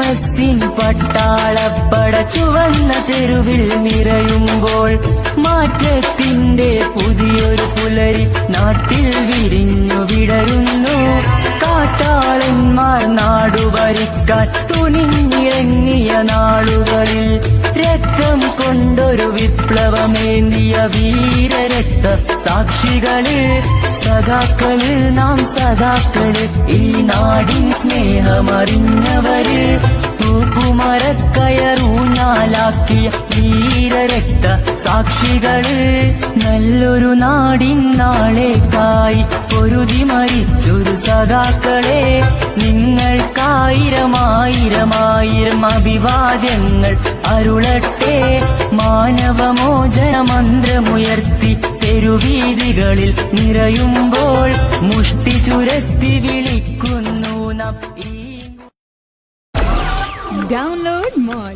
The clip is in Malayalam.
എസിൻ പട്ടാളപ്പട ചുവന്ന തെരുവിൽ നിറയുമ്പോൾ മാറ്റത്തിന്റെ പുതിയൊരു പുലരി നാട്ടിൽ വിരിഞ്ഞു വിടരുന്നു. കാട്ടാളന്മാർ നാടുഭരിക്കാൻ തുനിഞ്ഞിറങ്ങിയ നാളുകളിൽ രക്തം കൊണ്ടൊരു വിപ്ലവമേന്തിയ വീരരക്ത സാക്ഷികള്, സഖാക്കള്, നാം സഖാക്കള്, ഈ നാടിൻ സ്നേഹമറിഞ്ഞവര്, തൂക്കുമരക്കയറൂഞ്ഞാലാക്കിയ വീരരക്ത സാക്ഷികള്, നല്ലൊരു നാടിൻ നാളേക്കായി പൊരുതി മരിച്ചൊരു സഖാക്കളെ, നിങ്ങൾക്കായിരമായിരമായിരം അഭിവാദ്യങ്ങൾ അരുളട്ടെ. മാനവമോചന മന്ത്രമുയർത്തി തെരുവീതികളിൽ നിറയുമ്പോൾ മുഷ്ടി ചുരത്തി വിളിക്കുന്നു നാം. Download Moj.